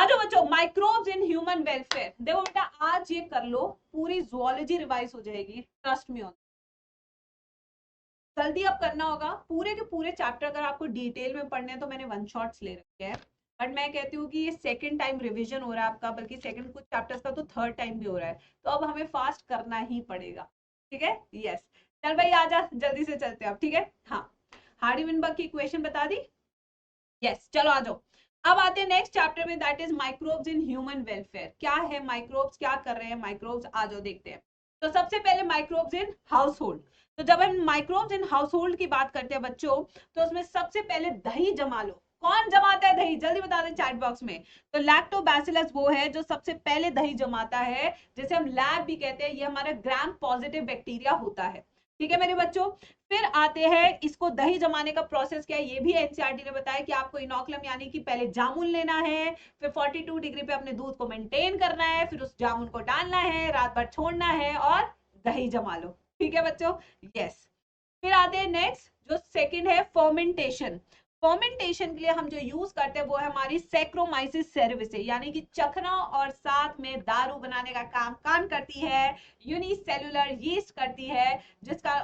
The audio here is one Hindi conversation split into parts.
आ जाओ बच्चों, माइक्रोब्स इन ह्यूमन वेलफेयर। देखो बेटा आज ये कर लो, पूरी जूलॉजी रिवाइज हो जाएगी, ट्रस्ट मी ऑन। जल्दी अब करना होगा, पूरे के पूरे चैप्टर अगर आपको डिटेल में पढ़ने हैं तो मैंने वन शॉट्स ले रखे हैं, बट मैं कहती हूँ कि ये सेकंड टाइम रिवीजन हो रहा है आपका, बल्कि सेकंड कुछ चैप्टर्स का तो थर्ड टाइम भी हो रहा है, तो अब हमें फास्ट करना ही पड़ेगा, ठीक है। यस, चल भाई आजा, जल्दी से चलते हैं अब, ठीक है। हाँ, हार्डी-विनबर्ग की इक्वेशन बता दी। यस, चलो आ जाओ। अब आते हैं नेक्स्ट चैप्टर में, that is microbes in human welfare. क्या है माइक्रोब्स, क्या कर रहे हैं माइक्रोब्स, आ जाओ देखते हैं। तो सबसे पहले माइक्रोब्स इन हाउस होल्ड। तो जब हम माइक्रोब्स इन हाउस होल्ड की बात करते हैं बच्चों, तो उसमें सबसे पहले दही जमा लो। कौन जमाता है दही, जल्दी बता दें चैट बॉक्स में। तो लैक्टोबैसिलस वो है जो सबसे पहले दही जमाता है, जिसे हम लैब भी कहते हैं। ये हमारा ग्राम पॉजिटिव बैक्टीरिया होता है, ठीक है मेरे बच्चों। फिर आते हैं, इसको दही जमाने का प्रोसेस क्या है, ये भी एनसीईआरटी ने बताया कि आपको इनोकुलम यानी कि पहले जामुन लेना है, फिर 42 डिग्री पे अपने दूध को मेंटेन करना है, फिर उस जामुन को डालना है, रात भर छोड़ना है और दही जमा लो, ठीक है बच्चों। यस, फिर आते हैं नेक्स्ट, जो सेकंड है फर्मेंटेशन। फर्मेंटेशन के लिए हम जो यूज करते हैं वो है हमारी सैक्रोमाइसिस सेरेविसे, यानी कि चखना और साथ में दारू बनाने का काम करती है यूनिसेल्युलर यीस्ट करती है, जिसका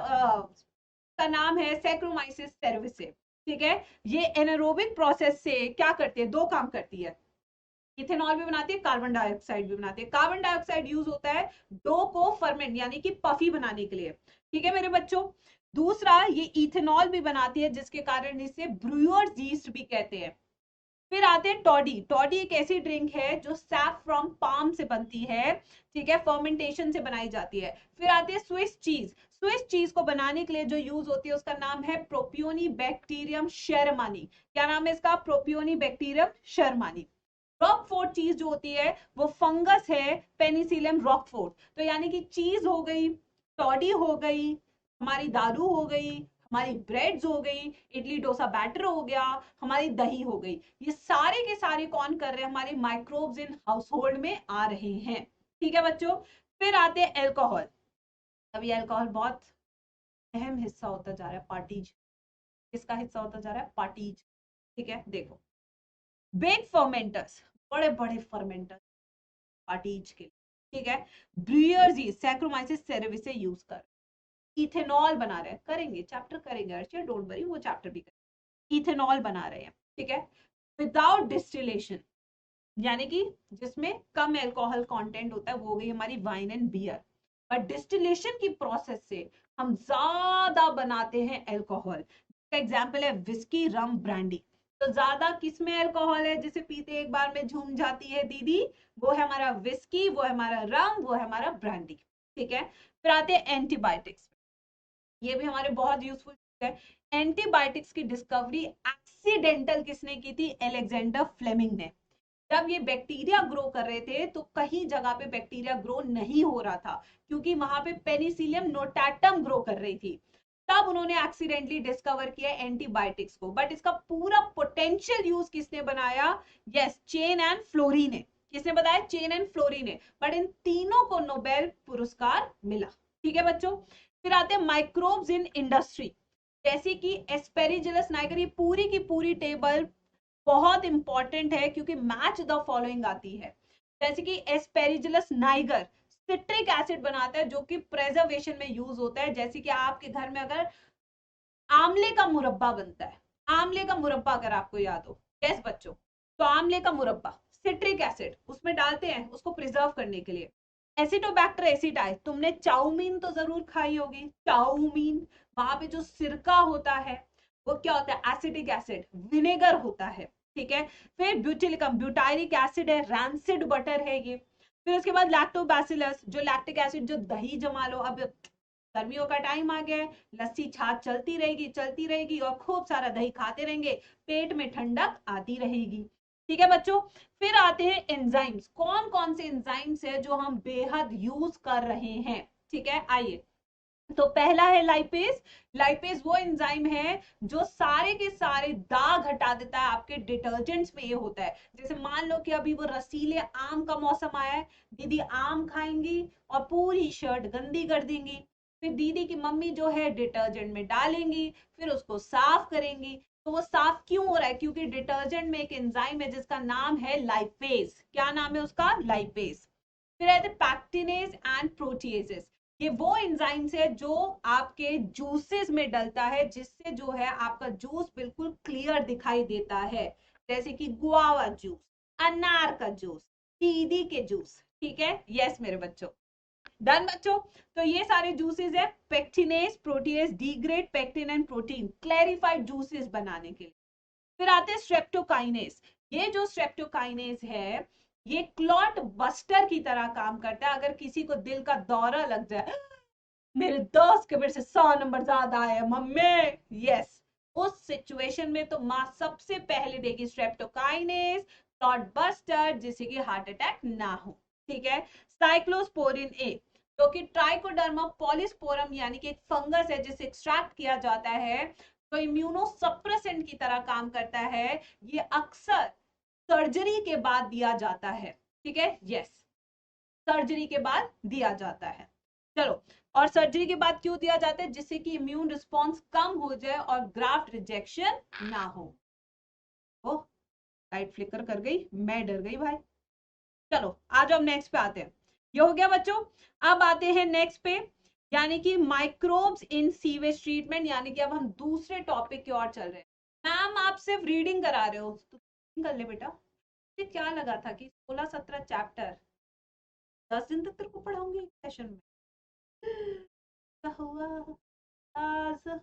का नाम है सैक्रोमाइसिस सेरेविसे, ठीक है। ये एनारोबिक प्रोसेस से क्या करती है, दो काम करती है, इथेनॉल भी बनाती है, कार्बन डाइऑक्साइड भी बनाती है। कार्बन डाइऑक्साइड यूज होता है डो को फर्मेंट यानी कि पफी बनाने के लिए, ठीक है मेरे बच्चों। दूसरा, ये इथेनॉल भी बनाती है, जिसके कारण इसे ब्रूअर्स यीस्ट भी कहते हैं। फिर आते हैं टॉडी। टॉडी एक ऐसी ड्रिंक है जो सैफ फ्रॉम पाम से बनती है, ठीक है, फर्मेंटेशन से बनाई जाती है। फिर आती है स्विस चीज। स्विस चीज को बनाने के लिए जो यूज होती है उसका नाम है प्रोपियोनी बैक्टीरियम शर्मानी। क्या नाम है इसका, प्रोपियोनी बैक्टीरियम शर्मानी। रॉकफोर्ट चीज जो होती है वो फंगस है, पेनिसिलियम रॉकफोर्ट। तो यानी कि चीज हो गई, टॉडी हो गई, हमारी दारू हो गई, हमारी ब्रेड्स हो गई, इडली डोसा बैटर हो गया, हमारी दही हो गई, ये सारे के सारे कौन कर रहे हैं, हमारे माइक्रोब्स इन हाउस होल्ड में आ रहे हैं, ठीक है बच्चों। फिर आते हैं एल्कोहल। अब ये एल्कोहल बहुत अहम हिस्सा होता जा रहा है, पार्टीज। किसका हिस्सा होता जा रहा है, पार्टीज, ठीक है। देखो, बिग फर्मेंटर्स, बड़े बड़े फर्मेंटर्स पार्टीज के, ठीक है। ब्रूअर्स ही सैक्रोमाइसिस सेरेविसे यूज कर इथेनॉल बना रहे हैं, करेंगे चैप्टर करेंगे अर्चिया, डोंट वरी, वो चैप्टर भी करेंगे। इथेनॉल बना रहे हैं, ठीक है, विदाउट डिस्टिलेशन, यानी कि जिसमें कम एल्कोहल कंटेंट होता है, वो गई हमारी wine and beer. But distillation की प्रोसेस से हम ज्यादा बनाते हैं एल्कोहल। एग्जाम्पल है विस्की, रम, ब्रांडी। तो ज्यादा किसमें एल्कोहल है, जिसे पीते एक बार में झूम जाती है दीदी, वो है हमारा विस्की, वो है हमारा रम, वो है हमारा ब्रांडी, ठीक है। फिर आते हैं एंटीबायोटिक्स। ये भी हमारे बहुत यूजफुल है। एंटीबायोटिक्स की डिस्कवरी एक्सीडेंटल किसने की थी, एलेक्जेंडर फ्लेमिंग ने। जब ये बैक्टीरिया ग्रो कर रहे थे तो कहीं जगह पे बैक्टीरिया ग्रो नहीं हो रहा था, क्योंकि वहां पे पेनिसिलियम नोटाटम ग्रो कर रही थी। तब उन्होंने एक्सीडेंटली डिस्कवर किया एंटीबायोटिक्स को, बट इसका पूरा पोटेंशियल यूज किसने बनाया, यस, चेन एंड फ्लोरी ने। किसने बताया, चेन एंड फ्लोरी ने। बट इन तीनों को नोबेल पुरस्कार मिला, ठीक है बच्चों। फिर आते हैं माइक्रोब्स इन इंडस्ट्री, जैसे कि एस्पेरिजिलस नाइगर। ये पूरी की पूरी टेबल बहुत इंपॉर्टेंट है, क्योंकि मैच द फॉलोइंग आती है। जैसे कि एस्पेरिजिलस नाइगर सिट्रिक एसिड बनाता है, जो कि प्रेजर्वेशन में यूज होता है। जैसे कि आपके घर में अगर आंवले का मुरब्बा बनता है, आंवले का मुरब्बा अगर आपको याद हो, यस बच्चों, तो आंवले का मुरब्बा सिट्रिक एसिड उसमें डालते हैं उसको प्रिजर्व करने के लिए। एसिटोबैक्टर एसिडाई, तुमने चाउमीन तो जरूर खाई होगी, चाउमीन, वहां पे जो सिरका होता है वो क्या होता है, एसिटिक एसिड, विनेगर होता है, ठीक है। फिर ब्यूटिलिकम, ब्यूटायरिक एसिड है, रैंसिड बटर है ये। फिर उसके बाद लैक्टोबैसिलस, जो लैक्टिक एसिड, जो दही जमा लो। अब गर्मियों का टाइम आ गया है, लस्सी छाछ चलती रहेगी और खूब सारा दही खाते रहेंगे, पेट में ठंडक आती रहेगी, ठीक है बच्चों। फिर आते हैं एंजाइम्स। कौन कौन से एंजाइम्स है जो हम बेहद यूज कर रहे हैं, ठीक है, आइए। तो पहला है लाइपेज। लाइपेज वो एंजाइम है जो सारे के सारे दाग हटा देता है। आपके डिटर्जेंट्स में ये होता है। जैसे मान लो कि अभी वो रसीले आम का मौसम आया है, दीदी आम खाएंगी और पूरी शर्ट गंदी कर देंगी। फिर दीदी की मम्मी जो है डिटर्जेंट में डालेंगी, फिर उसको साफ करेंगी। तो वो साफ क्यों हो रहा है? क्योंकि डिटर्जेंट में एक एंजाइम है जिसका नाम है लाइपेज। क्या नाम है उसका? लाइपेज। फिर आते पैक्टिनेज एंड प्रोटीएजेस। ये वो एंजाइम्स है जो आपके जूसेस में डलता है, जिससे जो है आपका जूस बिल्कुल क्लियर दिखाई देता है, जैसे कि गुआवा जूस, अनार का जूस, कीवी के जूस। ठीक है, यस मेरे बच्चों, डन बच्चों। तो ये सारे जूसेस है, pectinase, protease, degrade pectin and protein clarified juices बनाने के लिए। फिर आते हैं स्ट्रेप्टोकाइनेज। ये जो स्ट्रेप्टोकाइनेज है, ये क्लॉट बस्टर की तरह काम करता है। अगर किसी को दिल का दौरा लग जाए, मेरे 10 के मेरे से 100 नंबर ज्यादा आए मम्मी, यस, उस सिचुएशन में तो माँ सबसे पहले देगी स्ट्रेप्टोकाइनेज, क्लॉट बस्टर, जिससे कि हार्ट अटैक ना हो। ठीक है, साइक्लोस्पोरिन ए, जो कि ट्राइकोडर्मा पॉलीस्पोरम यानी कि एक फंगस है जिसे एक्सट्रैक्ट किया जाता है, तो इम्यूनोसप्रेसेंट की तरह काम करता है। ये अक्सर सर्जरी के बाद दिया जाता है। ठीक है, यस, सर्जरी के बाद दिया जाता है। चलो, और सर्जरी के बाद क्यों दिया जाता है? जिससे कि इम्यून रिस्पॉन्स कम हो जाए और ग्राफ्ट रिजेक्शन ना हो। ओह, लाइट फ्लिकर कर गई, मैं डर गई भाई। चलो आ जाओ, नेक्स्ट पे आते हैं। ये हो गया बच्चों। अब आते हैं नेक्स्ट पे, यानी कि माइक्रोब्स इन सीवेज ट्रीटमेंट, यानी कि अब हम दूसरे टॉपिक की ओर चल रहे हैं। मैम आप सिर्फ रीडिंग करा रहे हो, तो कर ले बेटा। क्या लगा था कि 16-17 चैप्टर 10 दिन तक तेरे को पढ़ाऊंगी सेशन में? क्या हुआ आज?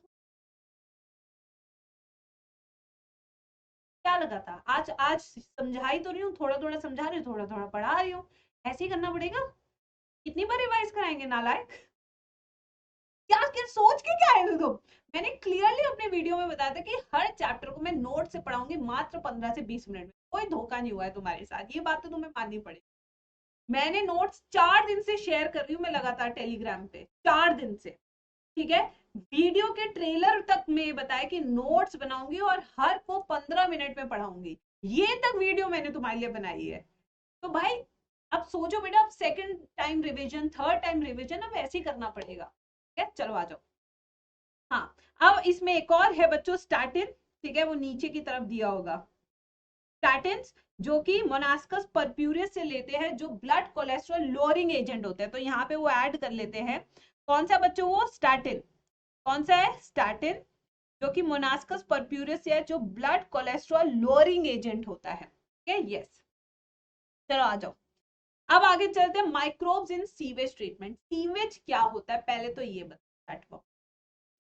क्या लगा था? आज आज समझाई तो रही हूँ, थोड़ा थोड़ा समझा रही हूँ, थोड़ा थोड़ा पढ़ा रही हूँ। ऐसे ही करना पड़ेगा? कितनी बार रिवाइज कराएंगे नालायक? क्या क्या सोच के क्या है तुम? मैंने क्लियरली अपने वीडियो में बताया था कि हर चैप्टर को मैं नोट से पढ़ाऊंगी मात्र 15 से 20 मिनट में। कोई धोखा नहीं हुआ है तुम्हारे साथ, ये बात तो तुम्हें माननी पड़ेगी। मैंने नोट्स 4 दिन से शेयर कर रही हूँ मैं लगातार टेलीग्राम पे, 4 दिन से। ठीक है, वीडियो के ट्रेलर तक में बताया कि नोट्स बनाऊंगी और हर को 15 मिनट में पढ़ाऊंगी। ये तक वीडियो मैंने तुम्हारे लिए बनाई है। तो भाई अब सोचो बेटा, अब second time revision, third time revision अब ऐसे ही करना पड़ेगा। ठीक है, चलो आ जाओ। हाँ, अब इसमें एक और है बच्चों, स्टैटिन। ठीक है, वो नीचे की तरफ दिया होगा। स्टैटिन्स जो कि मोनास्कस परप्यूरियस से लेते हैं, जो ब्लड कोलेस्ट्रॉल लोअरिंग एजेंट होते हैं, तो यहाँ पे वो ऐड कर लेते हैं। कौन सा बच्चों? वो स्टैटिन। कौन सा है? स्टैटिन, जो कि मोनास्कस परप्यूरियस से है, जो ब्लड कोलेस्ट्रॉल लोअरिंग एजेंट होता है। ठीक है, यस। चलो आ जाओ, अब आगे चलते हैं microbes in sewage treatment. Sewage क्या होता है पहले तो ये बताओ।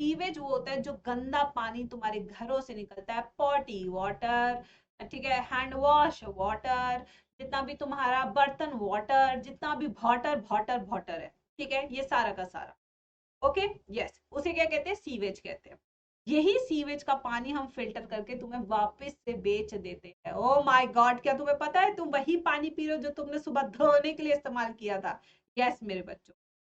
सीवेज वो होता है जो गंदा पानी तुम्हारे घरों से निकलता है, पॉटी वाटर, ठीक है, हैंड वॉश वाटर, जितना भी तुम्हारा बर्तन वाटर, जितना भी वाटर वाटर वाटर है, ठीक है, ये सारा का सारा। ओके, यस, उसे क्या कहते हैं? सीवेज कहते हैं। यही सीवेज का पानी हम फिल्टर करके तुम्हें वापस से बेच देते हैं। ओ माय गॉड, क्या तुम्हें पता है तुम वही पानी पी रहे हो जो तुमने सुबह धोने के लिए इस्तेमाल किया था? यस मेरे बच्चों,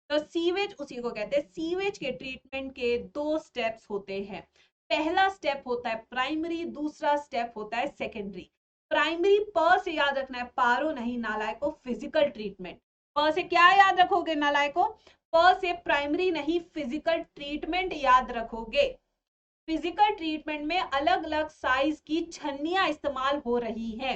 तो सीवेज उसी को कहते हैं। सीवेज के ट्रीटमेंट के 2 स्टेप्स होते हैं। पहला स्टेप होता है प्राइमरी, दूसरा स्टेप होता है सेकेंडरी। प्राइमरी प से याद रखना है, पारो नहीं नालायको, फिजिकल ट्रीटमेंट। प से क्या याद रखोगे नालायको? प से प्राइमरी नहीं, फिजिकल ट्रीटमेंट याद रखोगे। फिजिकल ट्रीटमेंट में अलग अलग साइज की छन्नियां इस्तेमाल हो रही हैं,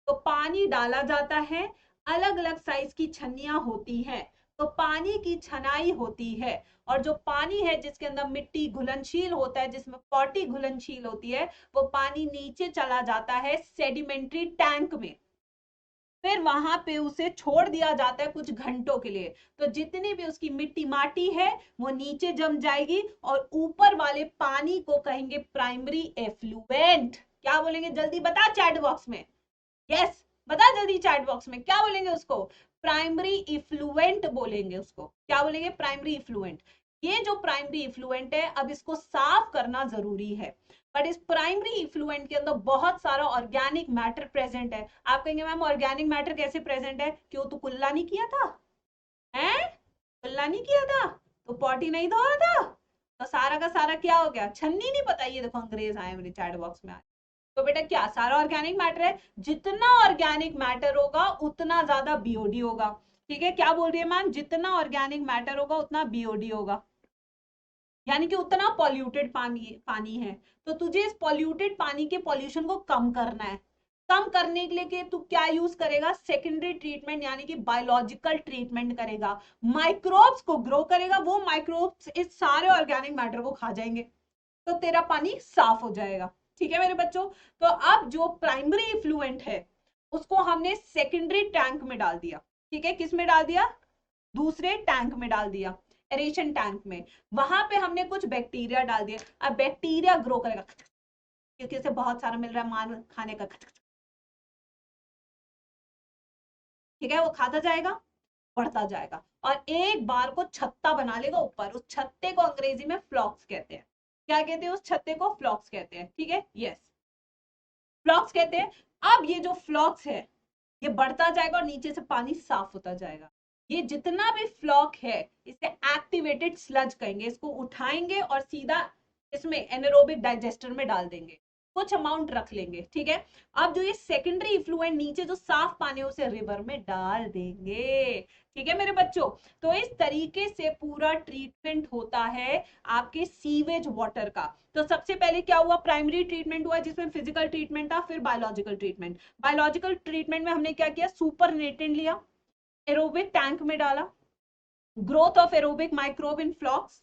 तो पानी डाला जाता है, अलग अलग साइज की छन्नियां होती हैं, तो पानी की छनाई होती है। और जो पानी है जिसके अंदर मिट्टी घुलनशील होता है, जिसमें पॉटी घुलनशील होती है, वो पानी नीचे चला जाता है सेडिमेंट्री टैंक में। फिर वहां पे उसे छोड़ दिया जाता है कुछ घंटों के लिए, तो जितनी भी उसकी मिट्टी माटी है वो नीचे जम जाएगी, और ऊपर वाले पानी को कहेंगे प्राइमरी एफ्लुएंट। क्या बोलेंगे? जल्दी बता चैट बॉक्स में। यस, बता जल्दी चैट बॉक्स में, क्या बोलेंगे उसको? प्राइमरी इफ्लुएंट बोलेंगे उसको। क्या बोलेंगे? Primary effluent. ये जो प्राइमरी इफ्लुएंट है, अब इसको साफ करना जरूरी है। बट इस प्राइमरी इफ्लुएंट के अंदर बहुत सारा ऑर्गेनिक मैटर प्रेजेंट है। आप कहेंगे मैम ऑर्गेनिक मैटर कैसे प्रेजेंट है? क्यों, तू कुल्ला नहीं किया था? हैं, कुल्ला नहीं किया था तो पॉटी नहीं धोया था, तो सारा का सारा क्या हो गया? छन्नी नहीं पता? ये देखो अंग्रेज आए मेरे चैट बॉक्स में। तो बेटा क्या सारा ऑर्गेनिक मैटर है? जितना ऑर्गेनिक मैटर होगा उतना ज्यादा बीओडी होगा। ठीक है, क्या बोल रही है मैम? जितना ऑर्गेनिक मैटर होगा उतना बीओडी होगा। यानी कि उतना पॉल्यूटेड पानी पानी है। तो तुझे इस पॉल्यूटेड पानी के पॉल्यूशन को कम करना है। कम करने के लिए कि तू क्या यूज करेगा, सेकेंडरी ट्रीटमेंट यानी कि बायोलॉजिकल ट्रीटमेंट करेगा, माइक्रोब्स को ग्रो करेगा, वो माइक्रोब्स इस सारे ऑर्गेनिक मैटर को खा जाएंगे, तो तेरा पानी साफ हो जाएगा। ठीक है मेरे बच्चों। तो अब जो प्राइमरी इफ्लुएंट है उसको हमने सेकेंडरी टैंक में डाल दिया। ठीक है, किस में डाल दिया, दूसरे टैंक में डाल दिया, एरेशन टैंक में। वहां पे हमने कुछ बैक्टीरिया डाल दिया। अब बैक्टीरिया ग्रो करेगा क्योंकि इसे बहुत सारा मिल रहा है मान खाने का। ठीक है, वो खाता जाएगा, बढ़ता जाएगा, और एक बार को छत्ता बना लेगा ऊपर। उस छत्ते को अंग्रेजी में फ्लॉक्स कहते हैं। क्या कहते हैं उस छत्ते को, फ्लॉक्स कहते हैं। ठीक है, यस, फ्लॉक्स कहते हैं। अब ये जो फ्लॉक्स है ये बढ़ता जाएगा और नीचे से पानी साफ होता जाएगा। ये जितना भी फ्लॉक है इसे एक्टिवेटेड स्लज कहेंगे। इसको उठाएंगे और सीधा इसमें एनारोबिक डाइजेस्टर में डाल देंगे, कुछ अमाउंट रख लेंगे। ठीक है, अब जो ये सेकेंडरी इफ्लुएंट नीचे जो साफ पानी है उसे रिवर में डाल देंगे। ठीक है मेरे बच्चों, तो इस तरीके से पूरा ट्रीटमेंट होता है आपके सीवेज वाटर का। तो सबसे पहले क्या हुआ, प्राइमरी ट्रीटमेंट हुआ जिसमें फिजिकल ट्रीटमेंट था, फिर बायोलॉजिकल ट्रीटमेंट। बायोलॉजिकल ट्रीटमेंट में हमने क्या किया, सुपर नेटेंट लिया, एरोबिक टैंक में डाला, growth of aerobic microbe in flocs,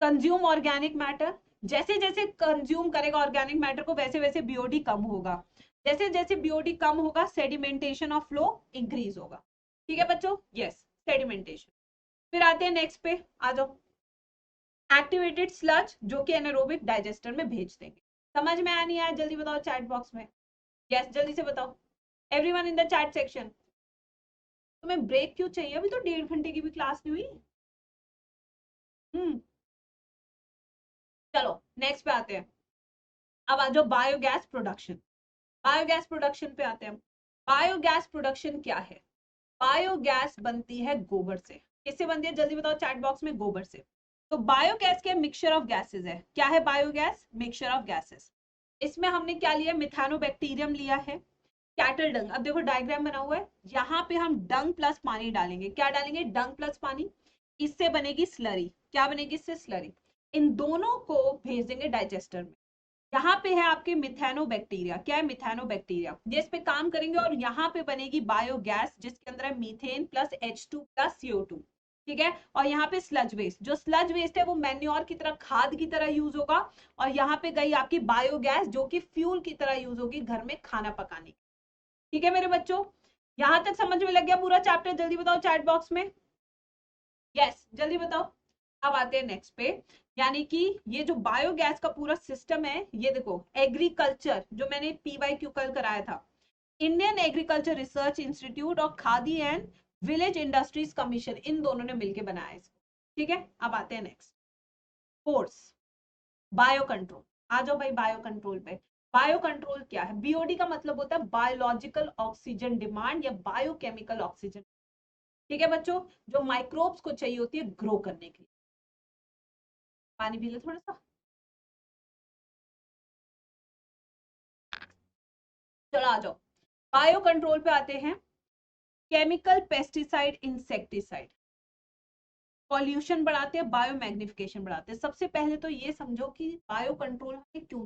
consume organic matter. जैसे जैसे कंज्यूम करेगा ऑर्गेनिक मैटर को वैसे वैसे बीओडी कम होगा। जैसे जैसे बीओडी कम होगा सेडिमेंटेशन ऑफ फ्लो इंक्रीज होगा। ठीक है बच्चों, यस, सेडिमेंटेशन। फिर आते हैं नेक्स्ट पे, आ जाओ, एक्टिवेटेड स्लज जो कि एनारोबिक डाइजेस्टर में भेज देंगे। समझ में आया नहीं आया, जल्दी बताओ चैट बॉक्स में। यस, जल्दी से बताओ, everyone in the chat section. तुम्हें ब्रेक क्यों चाहिए, अभी तो 1.5 घंटे की भी क्लास नहीं हुई। हम्म, चलो नेक्स्ट पे आते हैं। अब आ जाओ बायोगैस प्रोडक्शन। बायोगैस प्रोडक्शन पे आते हैं। बायोगैस प्रोडक्शन क्या है, बायोगैस बनती है गोबर से। किससे बनती है जल्दी बताओ चैट बॉक्स में, गोबर से। तो बायोगैस क्या, मिक्सचर ऑफ गैसेस है। क्या है बायोगैस, मिक्सचर ऑफ गैसेस। इसमें हमने क्या लिया, मिथानोबैक्टीरियम लिया है, कैटल डंग। अब देखो डायग्राम बना हुआ है, यहाँ पे हम डंग प्लस पानी डालेंगे। क्या डालेंगे, डंग प्लस पानी। इससे बनेगी स्लरी। क्या बनेगी इससे, स्लरी। इन दोनों को भेज देंगे डाइजेस्टर में। यहाँ पे है आपके मिथेनोबैक्टीरिया। क्या है, मिथेनोबैक्टीरिया, ये इस पे काम करेंगे और यहाँ पे बनेगी बायोगैस जिसके अंदर है methane plus H2 plus CO2। ठीक है, और यहाँ पे स्लज वेस्ट, जो स्लज वेस्ट है वो मैन्योर की तरह, खाद की तरह यूज होगा। और यहाँ पे गई आपकी बायोगैस जो कि फ्यूल की तरह यूज होगी घर में खाना पकाने। ठीक है मेरे बच्चों, यहां तक समझ में लग गया पूरा चैप्टर, जल्दी बताओ चैट बॉक्स में। यस, जल्दी बताओ। अब आते हैं नेक्स्ट पे, यानी कि ये जो बायोगैस का पूरा सिस्टम है, ये देखो एग्रीकल्चर जो मैंने PYQ कल कराया था, इंडियन एग्रीकल्चर रिसर्च इंस्टीट्यूट और Khadi and village industries commission, इन दोनों ने मिलकर बनाया इसको। ठीक है, अब आते हैं नेक्स्ट, फोर्स, बायो कंट्रोल। आ जाओ भाई बायो कंट्रोल पे। बायो कंट्रोल क्या है, बीओडी का मतलब होता है बायोलॉजिकल ऑक्सीजन डिमांड या बायोकेमिकल ऑक्सीजन। ठीक है बच्चों, जो माइक्रोब्स को चाहिए होती है ग्रो करने के लिए। पानी पी लो थोड़ा सा। चलो आ जाओ, बायो कंट्रोल पे आते हैं। केमिकल, पेस्टिसाइड, इंसेक्टिसाइड पॉल्यूशन बढ़ाते हैं, बायो मैग्निफिकेशन बढ़ाते हैं। सबसे पहले तो ये समझो कि बायो कंट्रोल हमें क्यों,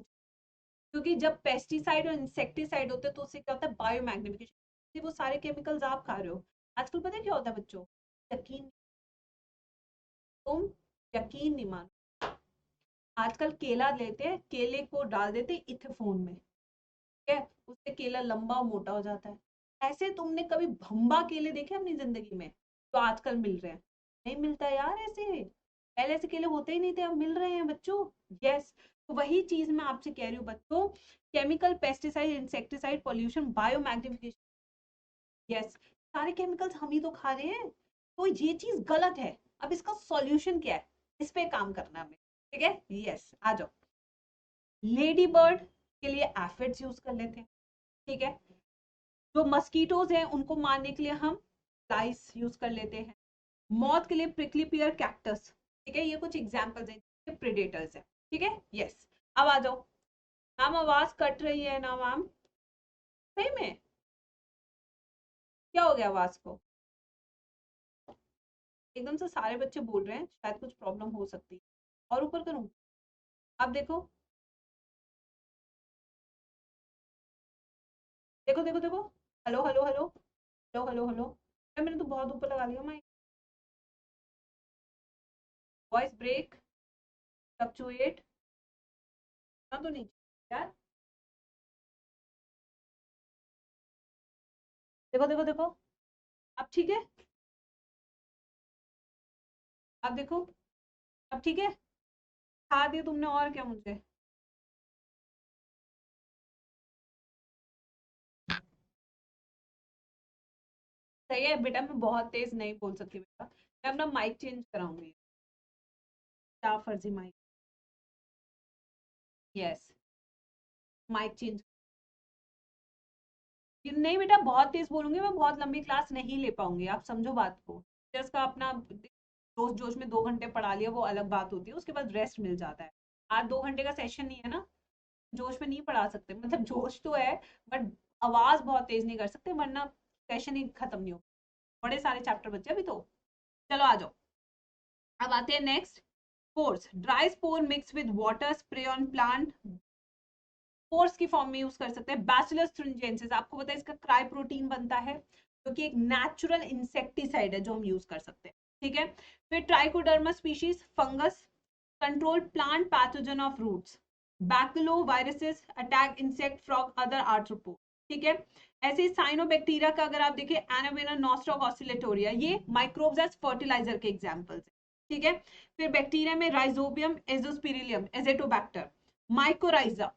क्योंकि जब पेस्टिसाइड और इंसेक्टिसाइड होते हैं तो उससे क्या होता है, बायो मैग्निफिकेशन। वो सारे केमिकल्स आप खा रहे हो। आजकल पता है क्या होता है बच्चों, यकीन, तुम यकीन नहीं मान, आजकल केला लेते हैं, केले को डाल देते हैं इथेफोन में। ठीक है, उससे केला लंबा और मोटा हो जाता है। ऐसे तुमने कभी भंबा केले देखे अपनी जिंदगी में, तो आजकल मिल रहे हैं। नहीं मिलता यार ऐसे, पहले ऐसे केले होते ही नहीं थे, अब मिल रहे हैं बच्चों। यस, तो वही चीज मैं आपसे कह रही हूँ बच्चों, chemical, pesticide, insecticide, pollution, bio magnification. Yes, सारे केमिकल्स हम ही तो खा रहे हैं, तो ये चीज गलत है। अब इसका सॉल्यूशन क्या है, इस पे काम करना हमें। ठीक है, यस, आ जाओ। लेडी बर्ड के लिए एफिड्स यूज कर लेते हैं। ठीक है, जो मस्कीटोज हैं उनको मारने के लिए हम फ्लाइस यूज कर लेते हैं। मौत के लिए प्रिकली पियर कैक्टस। ठीक है, ये कुछ एग्जांपल्स हैं, प्रेडेटर्स हैं। ठीक है, यस, अब आ जाओ। मैम आवाज कट रही है ना मैम, सही में क्या हो गया आवाज को, एकदम से सारे बच्चे बोल रहे हैं, शायद कुछ प्रॉब्लम हो सकती है। और ऊपर करूँ? अब देखो, देखो देखो देखो। Hello hello hello hello hello hello. मैंने तो बहुत ऊपर लगा लिया माइक। वॉइस ब्रेक, फ्लक्चुएट ना तो नहीं यार। देखो देखो देखो। अब ठीक है? अब देखो, अब ठीक है? खा दिया तुमने, और क्या मुझे? सही है बेटा, मैं बहुत तेज नहीं बोल सकती बेटा, मैं अपना माइक चेंज कराऊंगी। क्या फर्जी माइक? Yes, mic change. नहीं बेटा, बहुत तेज बोलूंगी मैं, बहुत लंबी क्लास नहीं ले पाऊंगी, आप समझो बात को। टीचर्स का अपना जोश जोश में 2 घंटे पढ़ा लिया, वो अलग बात होती है, उसके बाद रेस्ट मिल जाता है। आज 2 घंटे का सेशन नहीं है ना, जोश में नहीं पढ़ा सकते, मतलब जोश तो है, बट आवाज बहुत तेज नहीं कर सकते, वरना सेशन ही खत्म नहीं हो। बड़े सारे चैप्टर बच्चे अभी तो। चलो आ जाओ, अब आते हैं next. Spores, dry spore mix with water, spray on plant. Spores की फॉर्म में यूज कर सकते हैं। बैसिलस थ्रिंजेंसिस, आपको पता है इसका क्राई प्रोटीन बनता है, जो कि एक नेचुरल इंसेक्टिसाइड है जो हम यूज कर सकते हैं। ठीक है, फिर Trichoderma species, fungus, control plant pathogen of roots. बैक्लो viruses attack insect, frog, other arthropod. ठीक है, ऐसे साइनोबैक्टीरिया का अगर आप देखिए, एनावेना, नॉस्ट्रॉक ऑसिलेटोरिया, ये माइक्रोब्स एज फर्टिलाइजर के एग्जांपल्स हैं। ठीक है, फिर बैक्टीरिया में राइजोबियम, एजोस्पिरिलियम, एजेटोबैक्टर, माइकोराइजा,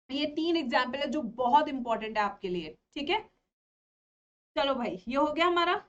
ये 3 एग्जाम्पल है जो बहुत इंपॉर्टेंट है आपके लिए। ठीक है, चलो भाई, ये हो गया हमारा।